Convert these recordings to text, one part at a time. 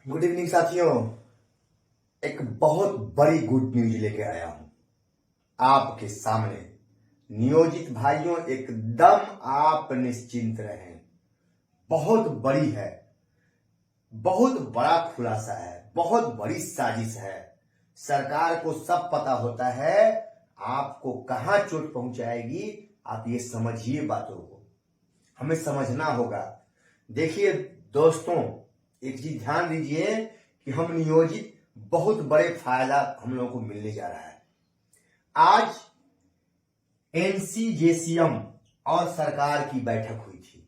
Good evening साथियों। एक बहुत बड़ी गुड न्यूज लेके आया हूं आपके सामने। नियोजित भाइयों, एकदम आप निश्चिंत रहें। बहुत बड़ी है, बहुत बड़ा खुलासा है, बहुत बड़ी साजिश है। सरकार को सब पता होता है आपको कहां चोट पहुंचाएगी। आप ये समझिए, बातों को हमें समझना होगा। देखिए दोस्तों, एक चीज ध्यान दीजिए कि हम नियोजित बहुत बड़े फायदा हम लोगों को मिलने जा रहा है। आज एनसीजेसीएम और सरकार की बैठक हुई थी।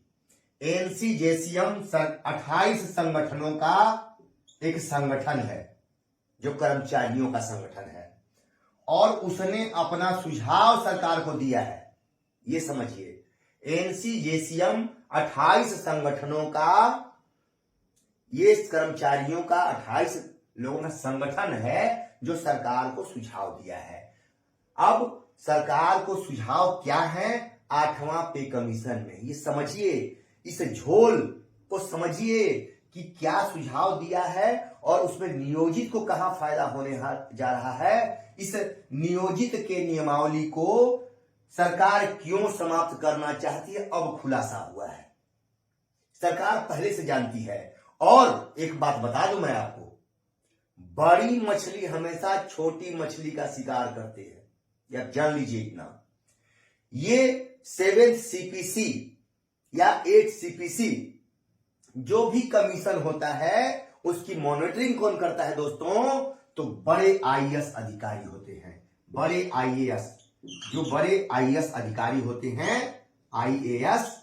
एनसीजेसीएम 28 संगठनों का एक संगठन है, जो कर्मचारियों का संगठन है, और उसने अपना सुझाव सरकार को दिया है। ये समझिए, एनसीजेसीएम 28 संगठनों का, ये कर्मचारियों का 28 लोगों का संगठन है जो सरकार को सुझाव दिया है। अब सरकार को सुझाव क्या है? 8वां पे कमीशन में। ये समझिए, इस झोल को समझिए कि क्या सुझाव दिया है और उसमें नियोजित को कहां फायदा होने जा रहा है। इस नियोजित के नियमावली को सरकार क्यों समाप्त करना चाहती है, अब खुलासा हुआ है। सरकार पहले से जानती है। और एक बात बता दूं मैं आपको, बड़ी मछली हमेशा छोटी मछली का शिकार करते हैं, या जान लीजिए इतना। ये 7th सीपीसी या 8th सीपीसी जो भी कमीशन होता है, उसकी मॉनिटरिंग कौन करता है दोस्तों? तो बड़े आईएएस अधिकारी होते हैं। बड़े आईएएस, जो बड़े आईएएस अधिकारी होते हैं, आईएएस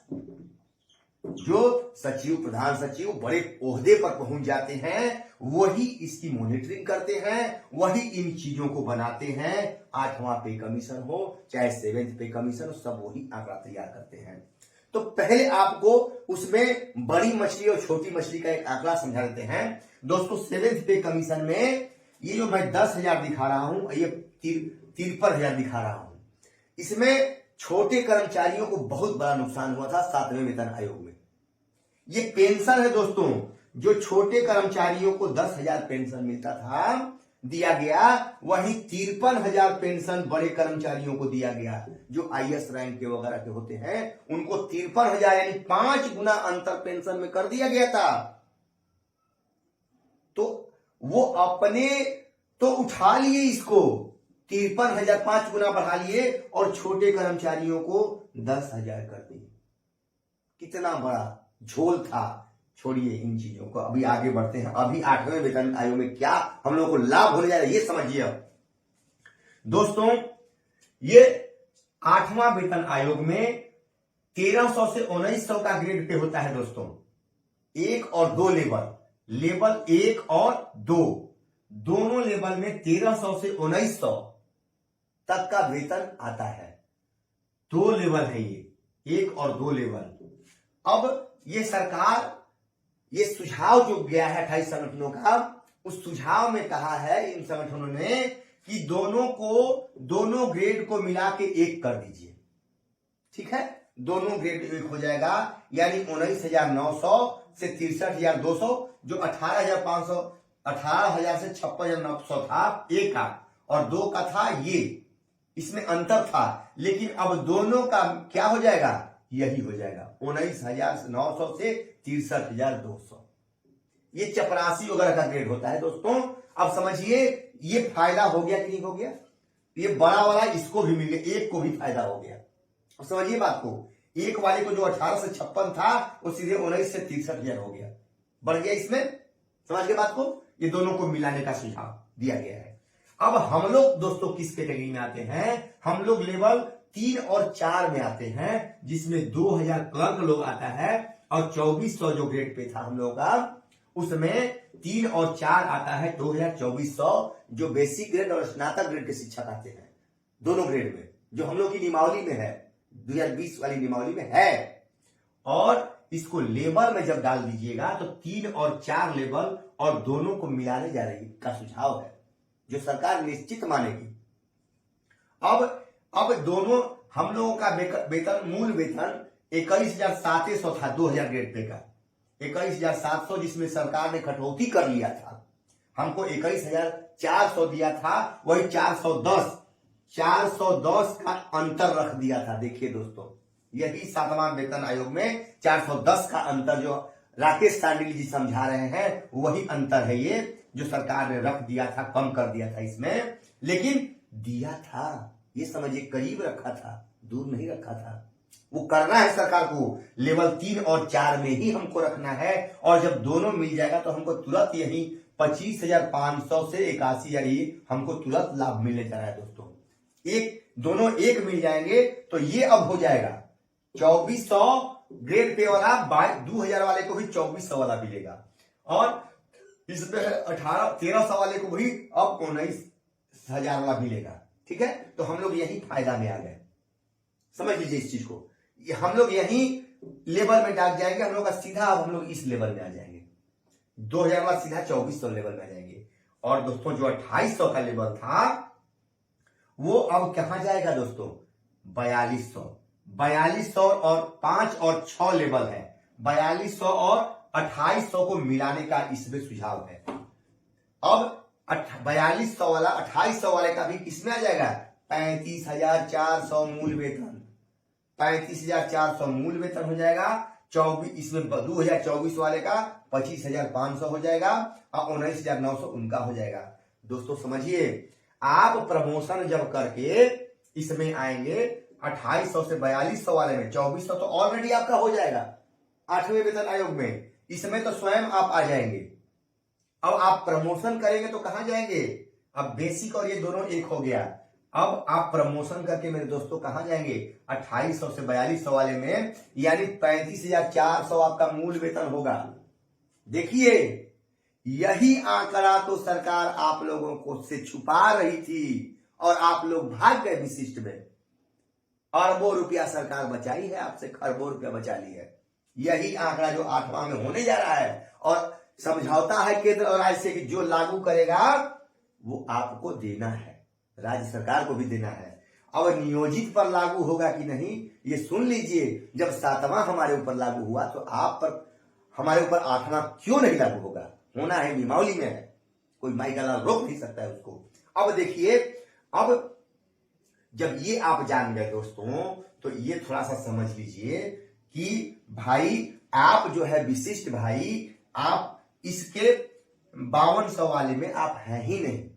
जो सचिव, प्रधान सचिव, बड़े ओहदे पर पहुंच जाते हैं, वही इसकी मॉनिटरिंग करते हैं, वही इन चीजों को बनाते हैं। 8वां पे कमीशन हो चाहे 7th पे कमीशन हो, सब वही आंकड़ा तैयार करते हैं। तो पहले आपको उसमें बड़ी मछली और छोटी मछली का एक आंकड़ा समझा देते हैं दोस्तों। 7th पे कमीशन में ये जो मैं 10,000 दिखा रहा हूं, ये 53,000 दिखा रहा हूं। इसमें छोटे कर्मचारियों को बहुत बड़ा नुकसान हुआ था 7वें वेतन आयोग में। ये पेंशन है दोस्तों, जो छोटे कर्मचारियों को 10,000 पेंशन मिलता था, दिया गया, वहीं 53,000 पेंशन बड़े कर्मचारियों को दिया गया, जो आईएएस रैंक के वगैरह के होते हैं, उनको 53,000 यानी 5 गुना अंतर पेंशन में कर दिया गया था। तो वो अपने तो उठा लिए इसको, 53,000 5 गुना बढ़ा लिए, और छोटे कर्मचारियों को 10,000 कर दिए। कितना बड़ा झोल था। छोड़िए इन चीजों को, अभी आगे बढ़ते हैं। अभी 8वें वेतन आयोग में क्या हम लोगों को लाभ होने जा रहा है, ये समझिए। अब दोस्तों, ये 8वां वेतन आयोग में 1300 से 1900 का ग्रेड पे होता है दोस्तों। 1 और 2 लेवल 1 और 2 दोनों लेवल में 1300 से 1900 तक का वेतन आता है। 2 लेवल है ये, 1 और 2 लेवल। अब ये सरकार, ये सुझाव जो गया है 28 संगठनों का, उस सुझाव में कहा है इन संगठनों ने कि दोनों ग्रेड को मिला के 1 कर दीजिए। ठीक है, दोनों ग्रेड 1 हो जाएगा, यानी 19,900 से 63,200, जो 18,500, 18,000 से 56,900 था, 1 का, और 2 का था ये, इसमें अंतर था। लेकिन अब दोनों का क्या हो जाएगा? यही हो जाएगा, 19,900 से 63,200। ये चपरासी वगैरह का ग्रेड होता है दोस्तों। अब समझिए, ये फायदा हो गया कि नहीं हो गया? ये बड़ा वाला इसको भी मिल गया, 1 को भी फायदा हो गया। अब समझिए बात को, 1 वाले को जो 18 से 56 था, वो सीधे 19 से 63,000 हो गया, बढ़ गया इसमें। समझ गए बात को? ये दोनों को मिलाने का सुझाव दिया गया है। अब हम लोग दोस्तों किस कैटेगरी में आते हैं? हम लोग लेवल 3 और 4 में आते हैं, जिसमें 2,000 क्लर्क लोग आता है, और 2400 जो ग्रेड पे था हम लोगों का, उसमें 3 और 4 आता है 2,2400, जो बेसिक ग्रेड और स्नातक ग्रेड के शिक्षक आते हैं, दोनों ग्रेड में, जो हम लोग की नियमावली में है, 2020 वाली नियमावली में है। और इसको लेवल में जब डाल दीजिएगा तो 3 और 4 लेवल और दोनों को मिलाने जा रही का सुझाव है, जो सरकार निश्चित मानेगी। अब दोनों हम लोगों का वेतन, मूल वेतन 21,700 था 2000 ग्रेड पे का, 21,700 जिसमें सरकार ने कटौती कर लिया था, हमको 21,400 दिया था, वही 410 का अंतर रख दिया था। देखिए दोस्तों, यही 7वां वेतन आयोग में 410 का अंतर जो राकेश सांडिल जी समझा रहे हैं, वही अंतर है ये जो सरकार ने रख दिया था, कम कर दिया था इसमें। लेकिन दिया था, ये समझिए करीब रखा था, दूर नहीं रखा था। वो करना है सरकार को, लेवल 3 और 4 में ही हमको रखना है। और जब दोनों मिल जाएगा तो हमको तुरंत यही 25,500 से 81,000 हमको तुरंत लाभ मिलने जा रहा है दोस्तों। दोनों एक मिल जाएंगे तो ये अब हो जाएगा 2400 ग्रेड पे वाला, 2,000 वाले को भी 2400 वाला मिलेगा, और इसमें 1300 वाले को भी अब 19,000 वाला मिलेगा। ठीक है, तो हम लोग यही फायदा में आ गए। समझ लीजिए इस चीज को, हम लोग यही लेवल में डाल जाएंगे। हम लोग का सीधा अब हम लोग इस लेवल में आ जाएंगे, 2,000 वाला सीधा 2400 लेवल में आ जाएंगे। और दोस्तों जो 2800 का लेवल था वो अब कहां जाएगा दोस्तों, 4200 और 5 और 6 लेवल है। 4200 और 2800 को मिलाने का इसमें सुझाव है। अब 4200 वाला 2800 वाले का भी किसमें आ जाएगा, 35,400 मूल वेतन, 35,400 मूल वेतन हो जाएगा। 24 इसमें 2024 वाले का 25,500 हो जाएगा और 19,900 उनका हो जाएगा। दोस्तों समझिए, आप प्रमोशन जब करके इसमें आएंगे 2800 से 4200 वाले में, 2400 तो ऑलरेडी आपका हो जाएगा 8वें वेतन आयोग में, इसमें तो स्वयं आप आ जाएंगे। अब आप प्रमोशन करेंगे तो कहां जाएंगे, अब बेसिक और ये दोनों एक हो गया। अब आप प्रमोशन करके मेरे दोस्तों कहां जाएंगे, 2800 से 4200 वाले में, यानी 35,400 आपका मूल वेतन होगा। देखिए, यही आंकड़ा तो सरकार आप लोगों को से छुपा रही थी और आप लोग भाग गए विशिष्ट में। अरबों रुपया सरकार बचाई है आपसे, खरबों रुपया बचा ली है। यही आंकड़ा जो 8वां में होने जा रहा है, और समझौता है केंद्र और राज्य से कि जो लागू करेगा वो आपको देना है, राज्य सरकार को भी देना है। अब नियोजित पर लागू होगा कि नहीं ये सुन लीजिए। जब 7वां हमारे ऊपर लागू हुआ तो आप पर हमारे ऊपर 8वां क्यों नहीं लागू होगा, होना है, नियमावली में है, कोई माई का लाल रोक नहीं सकता है उसको। अब देखिए, अब जब ये आप जान गए दोस्तों, तो ये थोड़ा सा समझ लीजिए कि भाई आप जो है विशिष्ट भाई, आप इसके 5200 वाले में आप हैं ही नहीं।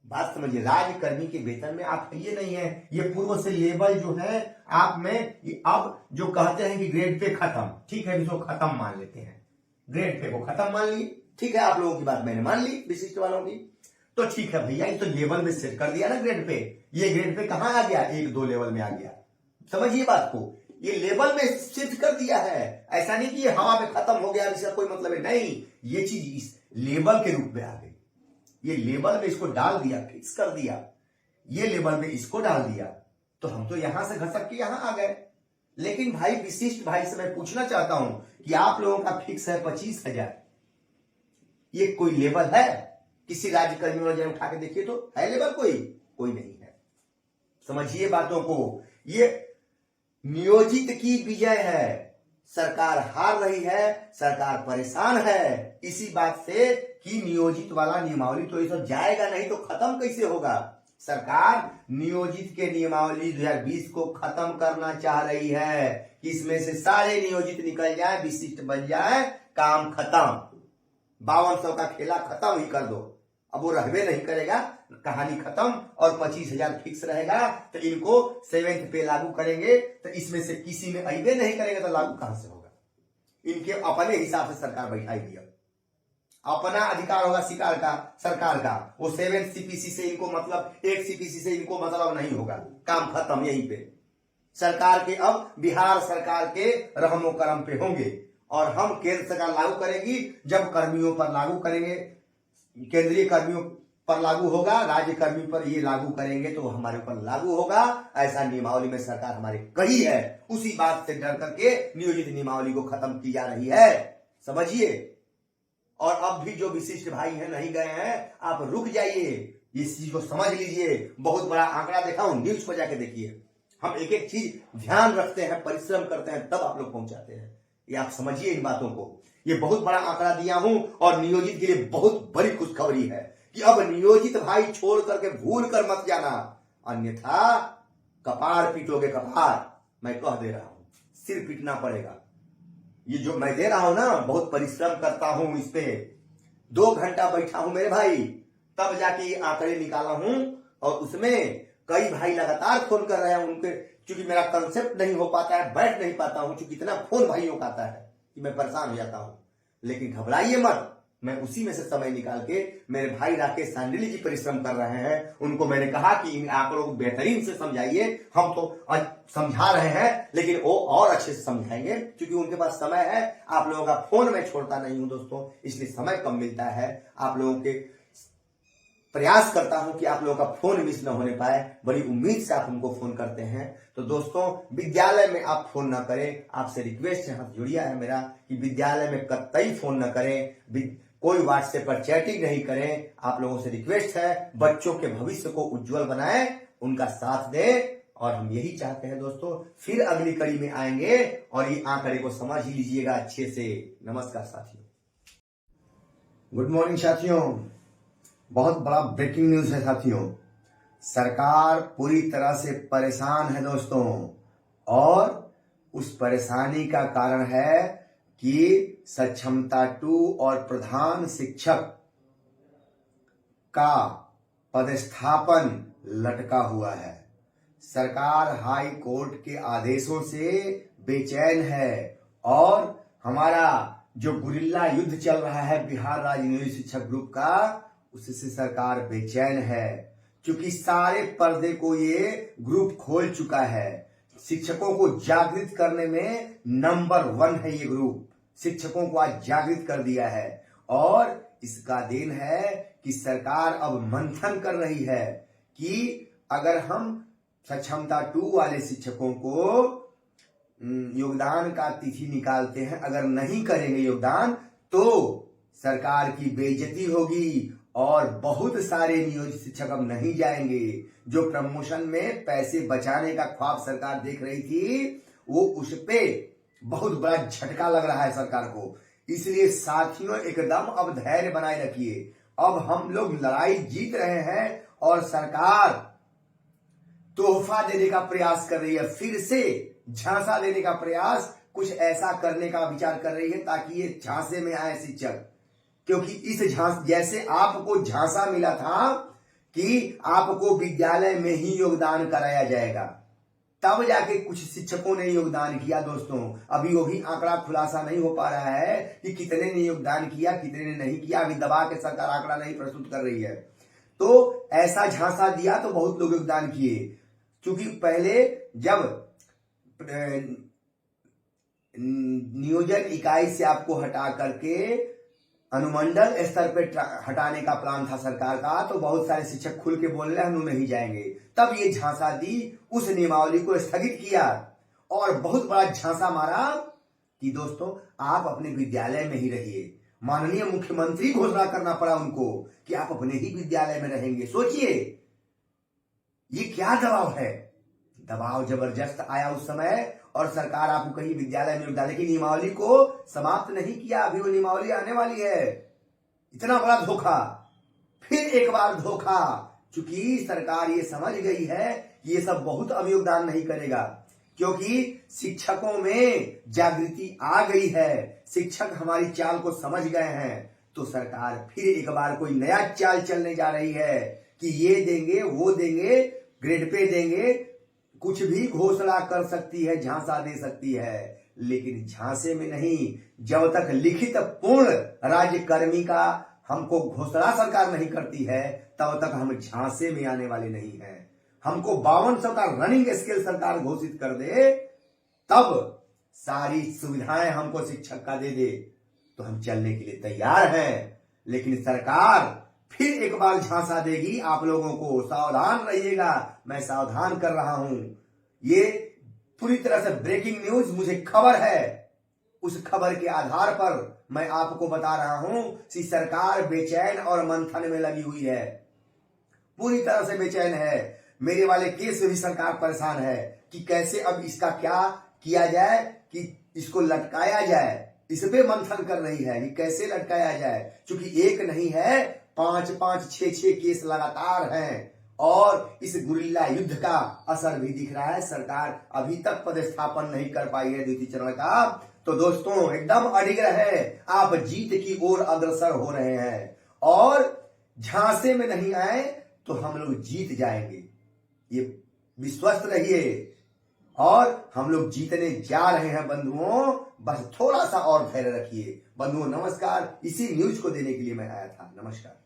बात समझिए, राज्यकर्मी के वेतन में आप ये नहीं है। ये पूर्व से लेवल जो है आप में, अब जो कहते हैं कि ग्रेड पे खत्म, ठीक है, इसको खत्म मान लेते हैं, ग्रेड पे को खत्म मान ली, ठीक है, आप लोगों की बात मैंने मान ली विशिष्ट वालों की, तो ठीक है भैया, ये तो लेवल में सेट कर दिया ना ग्रेड पे। ये ग्रेड पे कहां आ गया, 1-2 लेवल में आ गया। समझिए बात को, ये लेवल में शिफ्ट कर दिया है। ऐसा नहीं कि हवा में खत्म हो गया, इसका कोई मतलब है नहीं, ये चीज इस लेवल के रूप में आ गई। ये लेवल में इसको डाल दिया, फिक्स कर दिया, ये लेवल में इसको डाल दिया, तो हम तो यहां से घसक के यहां आ गए। लेकिन भाई विशिष्ट भाई से मैं पूछना चाहता हूं कि आप लोगों का फिक्स है 25,000, ये कोई लेवल है? किसी राज्यकर्मी वाले उठा के देखिए तो है लेवल, कोई नहीं है। समझिए बातों को, ये नियोजित की विजय है। सरकार हार रही है, सरकार परेशान है इसी बात से कि नियोजित वाला नियमावली तो ये सब जाएगा नहीं तो खत्म कैसे होगा। सरकार नियोजित के नियमावली 2020 को खत्म करना चाह रही है कि इसमें से सारे नियोजित निकल जाए, विशिष्ट बन जाए, काम खत्म, 5200 का खेला खत्म ही कर दो। अब वो रहबे नहीं करेगा, कहानी खत्म, और 25,000 फिक्स रहेगा। तो इनको 7th पे लागू करेंगे, तो इसमें से किसी में अइबे नहीं करेगा तो लागू कहां से होगा। इनके अपने हिसाब से सरकार बैठाई दिया, अपना अधिकार होगा शिकार का, सरकार का। वो 7th CPC से इनको मतलब, 8 CPC से इनको मतलब नहीं होगा, काम खत्म यहीं पे। सरकार के अब बिहार सरकार के रहमो करम पे होंगे, और हम केंद्र सरकार लागू करेगी। जब कर्मियों पर लागू करेंगे, केंद्रीय कर्मियों पर लागू होगा, राज्य कर्मी पर ये लागू करेंगे तो हमारे ऊपर लागू होगा। ऐसा नियमावली में सरकार हमारे कही है, उसी बात से डर करके नियोजित नियमावली को खत्म की जा रही है, समझिए। और अब भी जो विशिष्ट भाई हैं नहीं गए हैं, आप रुक जाइए, इस चीज को समझ लीजिए। बहुत बड़ा आंकड़ा देखा हूं, न्यूज को जाके देखिए। हम एक एक चीज ध्यान रखते हैं, परिश्रम करते हैं, तब आप लोग पहुंचाते हैं। ये आप समझिए इन बातों को। ये बहुत बड़ा आंकड़ा दिया हूं और नियोजित के लिए बहुत बड़ी खुशखबरी है कि अब नियोजित भाई छोड़ करके भूल कर मत जाना, अन्यथा कपार पीटोगे कपार। मैं कह दे रहा हूं, सिर पीटना पड़ेगा। ये जो मैं दे रहा हूं ना, बहुत परिश्रम करता हूं इस पे, 2 घंटा बैठा हूं मेरे भाई, तब जाके ये आंकड़े निकाला हूं। और उसमें कई भाई लगातार फोन कर रहे हैं, उनके क्योंकि मेरा कंसेप्ट नहीं हो पाता है, बैठ नहीं पाता हूं, क्योंकि इतना फोन भाइयों का आता है कि मैं परेशान हो जाता हूं। लेकिन घबराइए मत, मैं उसी में से समय निकाल के, मेरे भाई राकेश सांडिली जी परिश्रम कर रहे हैं, उनको मैंने कहा कि इन आंकड़ों को बेहतरीन से समझाइए। हम तो समझा रहे हैं, लेकिन वो और अच्छे से समझाएंगे, क्योंकि उनके पास समय है। आप लोगों का फोन मैं छोड़ता नहीं हूं दोस्तों, इसलिए समय कम मिलता है। आप लोगों के प्रयास करता हूं कि आप लोगों का फोन मिस न होने पाए, बड़ी उम्मीद से आप हमको फोन करते हैं। तो दोस्तों, विद्यालय में आप फोन ना करें, आपसे रिक्वेस्ट है, हाथ जोड़िया है मेरा कि विद्यालय में कतई फोन न करें, कोई व्हाट्सएप पर चैटिंग नहीं करें। आप लोगों से रिक्वेस्ट है, बच्चों के भविष्य को उज्जवल बनाएं, उनका साथ दें। और हम यही चाहते हैं दोस्तों, फिर अगली कड़ी में आएंगे और ये आंकड़े को समझ ही लीजिएगा अच्छे से। नमस्कार साथियों, गुड मॉर्निंग साथियों। बहुत बड़ा ब्रेकिंग न्यूज है साथियों, सरकार पूरी तरह से परेशान है दोस्तों, और उस परेशानी का कारण है कि सक्षमता 2 और प्रधान शिक्षक का पदस्थापन लटका हुआ है। सरकार हाई कोर्ट के आदेशों से बेचैन है, और हमारा जो गुरिल्ला युद्ध चल रहा है बिहार राज्य नियोजित शिक्षक ग्रुप का, उससे सरकार बेचैन है, क्योंकि सारे पर्दे को ये ग्रुप खोल चुका है। शिक्षकों को जागृत करने में नंबर 1 है ये ग्रुप, शिक्षकों को आज जागृत कर दिया है। और इसका देन है कि सरकार अब मंथन कर रही है कि अगर हम सक्षमता 2 वाले शिक्षकों को योगदान का तिथि निकालते हैं, अगर नहीं करेंगे योगदान तो सरकार की बेइज्जती होगी, और बहुत सारे नियोजित शिक्षक अब नहीं जाएंगे। जो प्रमोशन में पैसे बचाने का ख्वाब सरकार देख रही थी, वो उस पे बहुत बड़ा झटका लग रहा है सरकार को। इसलिए साथियों, एकदम अब धैर्य बनाए रखिए। अब हम लोग लड़ाई जीत रहे हैं, और सरकार तोहफा देने का प्रयास कर रही है, फिर से झांसा देने का प्रयास, कुछ ऐसा करने का विचार कर रही है ताकि ये झांसे में आए शिक्षक। क्योंकि इस जैसे आपको झांसा मिला था कि आपको विद्यालय में ही योगदान कराया जाएगा, तब जाके कुछ शिक्षकों ने योगदान किया दोस्तों। अभी वो भी आंकड़ा खुलासा नहीं हो पा रहा है कि कितने ने योगदान किया, कितने ने नहीं किया। अभी दबा के सरकार आंकड़ा नहीं प्रस्तुत कर रही है। तो ऐसा झांसा दिया तो बहुत लोग योगदान किए, क्योंकि पहले जब नियोजन इकाई से आपको हटा करके अनुमंडल स्तर पे हटाने का प्लान था सरकार का, तो बहुत सारे शिक्षक खुल के बोल रहे हैं हम नहीं जाएंगे। तब ये झांसा दी, उस नियमावली को स्थगित किया, और बहुत बड़ा झांसा मारा कि दोस्तों आप अपने विद्यालय में ही रहिए। माननीय मुख्यमंत्री घोषणा करना पड़ा उनको कि आप अपने ही विद्यालय में रहेंगे। सोचिए ये क्या दबाव है। दबाव जबरदस्त आया उस समय, और सरकार आपको कहीं विद्यालय में योगदान की नियमावली को समाप्त नहीं किया। अभी वो नियमावली आने वाली है। इतना बड़ा धोखा, फिर एक बार धोखा, क्योंकि सरकार ये समझ गई है कि ये सब बहुत अब योगदान नहीं करेगा, क्योंकि शिक्षकों में जागृति आ गई है, शिक्षक हमारी चाल को समझ गए हैं। तो सरकार फिर एक बार कोई नया चाल चलने जा रही है कि ये देंगे, वो देंगे, ग्रेड पे देंगे, कुछ भी घोषणा कर सकती है, झांसा दे सकती है, लेकिन झांसे में नहीं। जब तक लिखित पूर्ण राज्यकर्मी का हमको घोषणा सरकार नहीं करती है, तब तक हम झांसे में आने वाले नहीं हैं। हमको 5200 का रनिंग स्केल सरकार घोषित कर दे, तब सारी सुविधाएं हमको शिक्षक का दे दे, तो हम चलने के लिए तैयार हैं। लेकिन सरकार फिर एक बार झांसा देगी आप लोगों को, सावधान रहिएगा। मैं सावधान कर रहा हूं। ये पूरी तरह से ब्रेकिंग न्यूज, मुझे खबर है, उस खबर के आधार पर मैं आपको बता रहा हूं कि सरकार बेचैन और मंथन में लगी हुई है, पूरी तरह से बेचैन है। मेरे वाले केस में भी सरकार परेशान है कि कैसे अब इसका क्या किया जाए, कि इसको लटकाया जाए। इस पे मंथन कर रही है कि कैसे लटकाया जाए, क्योंकि एक नहीं है, 5-5, 6-6 केस लगातार हैं और इस गुरिल्ला युद्ध का असर भी दिख रहा है। सरकार अभी तक पदस्थापन नहीं कर पाई है द्वितीय चरण का। तो दोस्तों एकदम अडिग रहे, आप जीत की ओर अग्रसर हो रहे हैं और झांसे में नहीं आए तो हम लोग जीत जाएंगे, ये विश्वस्त रहिए। और हम लोग जीतने जा रहे हैं बंधुओं, बस थोड़ा सा और धैर्य रखिए। बंधुओं नमस्कार, इसी न्यूज को देने के लिए मैं आया था। नमस्कार।